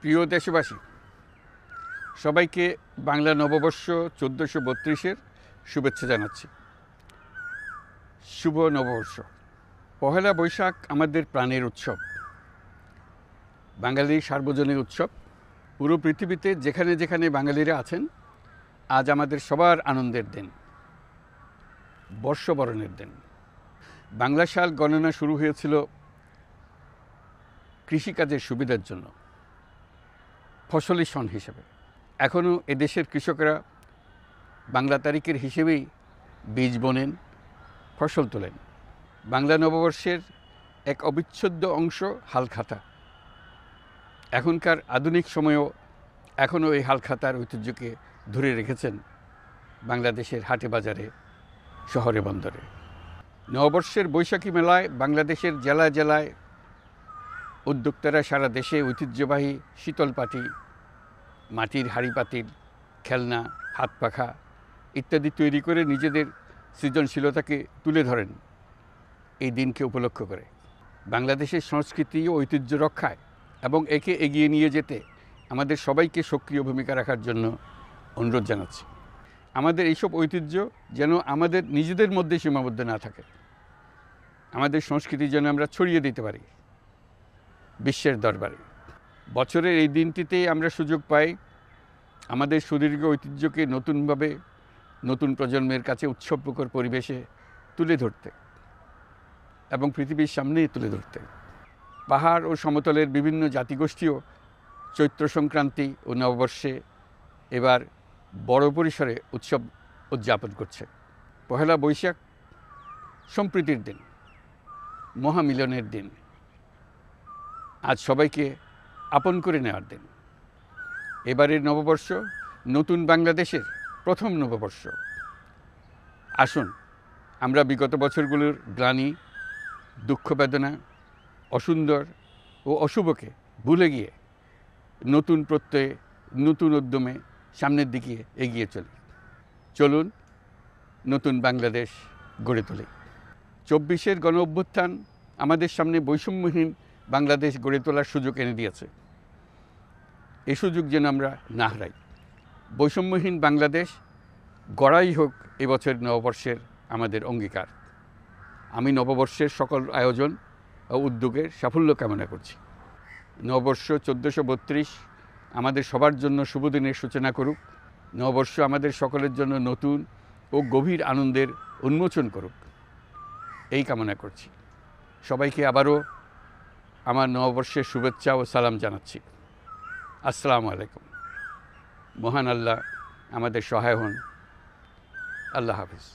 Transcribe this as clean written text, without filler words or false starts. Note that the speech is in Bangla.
প্রিয় দেশবাসী, সবাইকে বাংলা নববর্ষ 1432-এর শুভেচ্ছা জানাচ্ছি। শুভ নববর্ষ। পহেলা বৈশাখ আমাদের প্রাণের উৎসব, বাঙালির সার্বজনীন উৎসব। পুরো পৃথিবীতে যেখানে যেখানে বাঙালিরা আছেন, আজ আমাদের সবার আনন্দের দিন, বর্ষবরণের দিন। বাংলা সাল গণনা শুরু হয়েছিল কৃষিকাজের সুবিধার জন্য, ফসলি সন হিসেবে। এখনও এদেশের কৃষকরা বাংলা তারিখের হিসেবেই বীজ বোনেন, ফসল তোলেন। বাংলা নববর্ষের এক অবিচ্ছেদ্য অংশ হালখাতা। এখনকার আধুনিক সময়েও এখনও এই হালখাতার ঐতিহ্যকে ধরে রেখেছেন বাংলাদেশের হাটে বাজারে, শহরে বন্দরে। নববর্ষের বৈশাখী মেলায় বাংলাদেশের জেলায় জেলায় উদ্যোক্তারা সারা দেশে ঐতিহ্যবাহী শীতল পাটি, মাটির হাঁড়ি পাতিল, খেলনা, হাত পাখা ইত্যাদি তৈরি করে নিজেদের সৃজনশীলতাকে তুলে ধরেন এই দিনকে উপলক্ষ করে। বাংলাদেশের সংস্কৃতি ও ঐতিহ্য রক্ষায় এবং একে এগিয়ে নিয়ে যেতে আমাদের সবাইকে সক্রিয় ভূমিকা রাখার জন্য অনুরোধ জানাচ্ছি। আমাদের এইসব ঐতিহ্য যেন আমাদের নিজেদের মধ্যে সীমাবদ্ধ না থাকে, আমাদের সংস্কৃতি যেন আমরা ছড়িয়ে দিতে পারি বিশ্বের দরবারে। বছরের এই দিনটিতেই আমরা সুযোগ পাই আমাদের সুদীর্ঘ ঐতিহ্যকে নতুনভাবে নতুন প্রজন্মের কাছে উৎসবমুখর পরিবেশে তুলে ধরতে এবং পৃথিবীর সামনেই তুলে ধরতে। পাহাড় ও সমতলের বিভিন্ন জাতিগোষ্ঠীও চৈত্র সংক্রান্তি ও নববর্ষে এবার বড় পরিসরে উৎসব উদযাপন করছে। পহেলা বৈশাখ সম্প্রীতির দিন, মহামিলনের দিন, আজ সবাইকে আপন করে নেওয়ার দিন। এবারের নববর্ষ নতুন বাংলাদেশের প্রথম নববর্ষ। আসুন আমরা বিগত বছরগুলোর গ্লানি, দুঃখ, বেদনা, অসুন্দর ও অশুভকে ভুলে গিয়ে নতুন প্রত্যয়ে, নতুন উদ্যমে সামনের দিকে এগিয়ে চলি। চলুন নতুন বাংলাদেশ গড়ে তুলি। 24-এর গণ অভ্যুত্থান আমাদের সামনে বৈষম্যহীন বাংলাদেশ গড়ে তোলার সুযোগ এনে দিয়েছে। এই সুযোগ যেন আমরা না হারাই। বৈষম্যহীন বাংলাদেশ গড়াই হোক এবছর নববর্ষের আমাদের অঙ্গীকার। আমি নববর্ষের সকল আয়োজন ও উদ্যোগের সাফল্য কামনা করছি। নববর্ষ 1432 আমাদের সবার জন্য শুভদিনের সূচনা করুক। নববর্ষ আমাদের সকলের জন্য নতুন ও গভীর আনন্দের উন্মোচন করুক, এই কামনা করছি। সবাইকে আবারও আমার নববর্ষের শুভেচ্ছা ও সালাম জানাচ্ছি। আসসালামু আলাইকুম। মহান আল্লাহ আমাদের সহায় হন। আল্লাহ হাফিজ।